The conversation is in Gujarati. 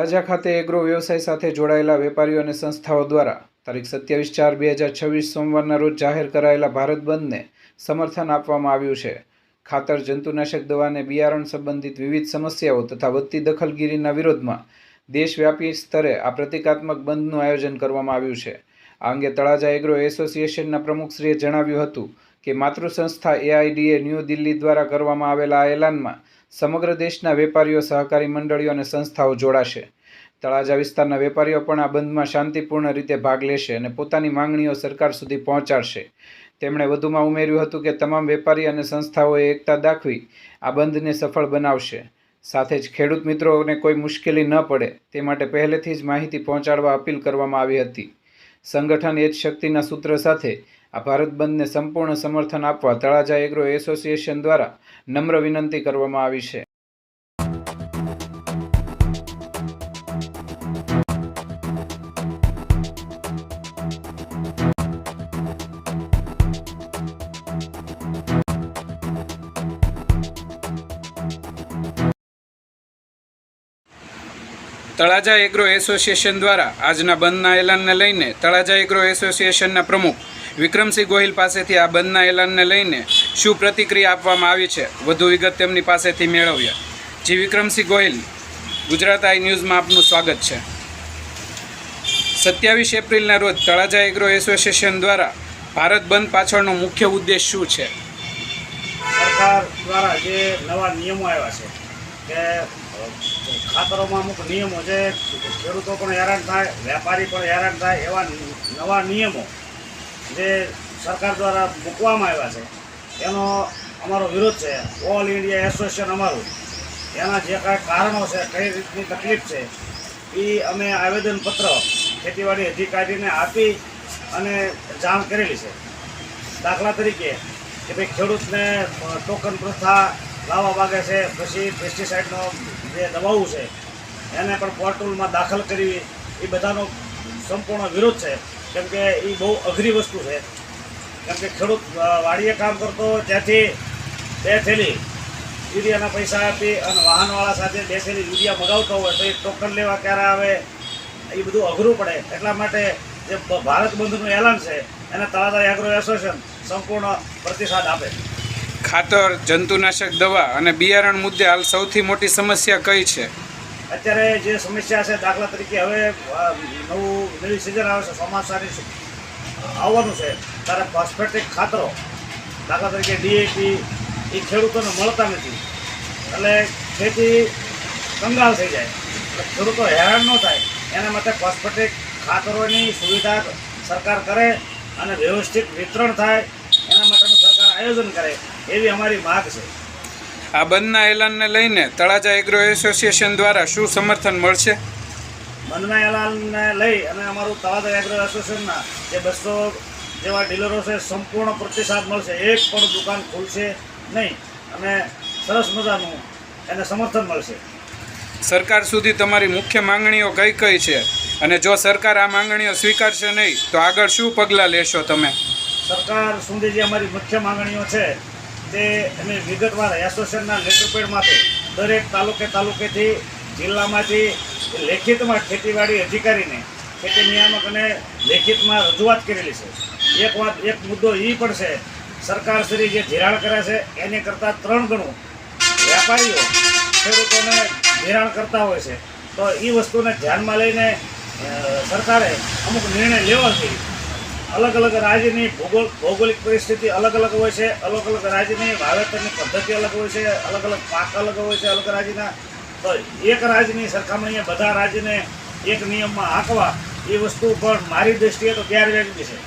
તળાજા ખાતે એગ્રો વ્યવસાય સાથે જોડાયેલા વેપારીઓ અને સંસ્થાઓ દ્વારા તારીખ 27/4/2026 સોમવારના રોજ જાહેર કરાયેલા ભારત બંધને સમર્થન આપવામાં આવ્યું છે। ખાતર, જંતુનાશક દવા અને બિયારણ સંબંધિત વિવિધ સમસ્યાઓ તથા વધતી દખલગીરીના વિરોધમાં દેશવ્યાપી સ્તરે આ પ્રતિકાત્મક બંધનું આયોજન કરવામાં આવ્યું છે। આ અંગે તળાજા એગ્રો એસોસિએશનના પ્રમુખશ્રીએ જણાવ્યું હતું કે માતૃ સંસ્થા AIDA ન્યૂ દિલ્હી દ્વારા કરવામાં આવેલા આ એલાનમાં સમગ્ર દેશના વેપારીઓ, સહકારી મંડળીઓ અને સંસ્થાઓ જોડાશે। તળાજા વિસ્તારના વેપારીઓ પણ આ બંધમાં શાંતિપૂર્ણ રીતે ભાગ લેશે અને પોતાની માંગણીઓ સરકાર સુધી પહોંચાડશે। તેમણે વધુમાં ઉમેર્યું હતું કે તમામ વેપારી અને સંસ્થાઓએ એકતા દાખવી આ બંધને સફળ બનાવશે। સાથે જ ખેડૂત મિત્રોને કોઈ મુશ્કેલી ન પડે તે માટે પહેલેથી જ માહિતી પહોંચાડવા અપીલ કરવામાં આવી હતી। સંગઠન એ જ શક્તિના સૂત્ર સાથે આ ભારત બંધને સંપૂર્ણ સમર્થન આપવા તળાજા એગ્રો એસોસિએશન દ્વારા નમ્ર વિનંતી કરવામાં આવી છે। તળાજા એગ્રો એસોસિએશન દ્વારા આજના બંધના એલાનને લઈને તળાજા એગ્રો એસોસિએશનના પ્રમુખ વિક્રમસિંહ ગોહિલ પાસેથી આ બંધના એલાનને લઈને શું પ્રતિક્રિયા આપવામાં આવી છે, વધુ વિગત તેમની પાસેથી મેળવ્યા। જી વિક્રમસિંહ ગોહિલ, ગુજરાત આઈ ન્યૂઝમાં આપનું સ્વાગત છે। 27 એપ્રિલના રોજ તળાજા એગ્રો એસોસિએશન દ્વારા ભારત બંધ પાછળનો મુખ્ય ઉદ્દેશ શું છે? સરકાર દ્વારા જે નવા નિયમો આવ્યા છે કે ખાતરોમાં અમુક નિયમો જે ખેડૂતો પણ હેરાન થાય, વેપારી પણ હેરાન થાય એવા નવા નિયમો જે સરકાર દ્વારા મૂકવામાં આવ્યા છે એનો અમારો વિરોધ છે। ઓલ ઇન્ડિયા એસોસિએશન અમારું એના જે કાંઈ કારણો છે, કઈ રીતની તકલીફ છે એ અમે આવેદનપત્ર ખેતીવાડી અધિકારીને આપી અને જાણ કરેલી છે। દાખલા તરીકે કે ભાઈ ખેડૂતને ટોકન પ્રથા લાવવા માગે છે, પછી પેસ્ટિસાઇડનો જે દવાઓ છે એને પણ પોર્ટલમાં દાખલ કરવી, એ બધાનો સંપૂર્ણ વિરોધ છે। કેમ કે એ બહુ અઘરી વસ્તુ છે। કેમ કે ખેડૂત વાડીએ કામ કરતો ત્યાંથી 2 થેલી યુરિયાના પૈસા આપી અને વાહનવાળા સાથે 2 થેલી યુરિયા મગાવતો હોય તો એ ટોકન લેવા ક્યારે આવે એ બધું અઘરું પડે। એટલા માટે જે ભારત બંધનું એલાન છે એને તળાજા એગ્રો એસોસિએશન સંપૂર્ણ પ્રતિસાદ આપે છે। ખાતર, જંતુનાશક દવા અને બિયારણ મુદ્દે હાલ સૌથી મોટી સમસ્યા કઈ છે? અત્યારે જે સમસ્યા છે, દાખલા તરીકે હવે નવી સિઝન આવે છે, ચોમાસાની આવવાનું છે ત્યારે ફોસ્ફેટિક ખાતરો દાખલા તરીકે DAP એ ખેડૂતોને મળતા નથી, એટલે ખેતી કંગાળ થઈ જાય, એટલે ખેડૂતો હેરાન ન થાય એના માટે ફોસ્ફેટિક ખાતરોની સુવિધા સરકાર કરે અને વ્યવસ્થિત વિતરણ થાય એના માટેનું સરકાર આયોજન કરે એવી અમારી માગ છે। આ બંધના એલાનને લઈને તળાજા એગ્રો એસોસિએશન દ્વારા શું સમર્થન મળશે? બંધના એલાનને લઈ અને અમારું તળાજા એગ્રો એસોસિએશનના જે 200 જેવા ડીલરો છે સંપૂર્ણ પ્રતિસાદ મળશે। એક પણ દુકાન ખુલશે નહીં અને સરસ મજાનું એને સમર્થન મળશે। સરકાર સુધી તમારી મુખ્ય માંગણીઓ કઈ કઈ છે અને જો સરકાર આ માંગણીઓ સ્વીકારશે નહીં તો આગળ શું પગલાં લેશો તમે? સરકાર સુધી જે અમારી મુખ્ય માંગણીઓ છે તે અમે વિગતવાર એસોસિએશનના લેટરપેડમાંથી દરેક તાલુકેથી જિલ્લામાંથી લેખિતમાં ખેતીવાડી અધિકારીને, ખેતી નિયામક અને લેખિતમાં રજૂઆત કરેલી છે। એક મુદ્દો એ પણ છે, સરકારશ્રી જે ધિરાણ કરે છે એની કરતાં 3 ગણું વેપારીઓ ખેડૂતોને ધિરાણ કરતા હોય છે, તો એ વસ્તુને ધ્યાનમાં લઈને સરકારે અમુક નિર્ણય લેવો જોઈએ। અલગ અલગ રાજ્યની ભૌગોલિક પરિસ્થિતિ અલગ અલગ હોય છે, અલગ અલગ રાજ્યની વાવેતરની પદ્ધતિ અલગ હોય છે, અલગ અલગ પાક અલગ હોય છે અલગ રાજ્યના, તો એક રાજ્યની સરખામણીએ બધા રાજ્યને એક નિયમમાં આંકવા એ વસ્તુ પણ મારી દૃષ્ટિએ તો ગેરવ્યાજબી છે।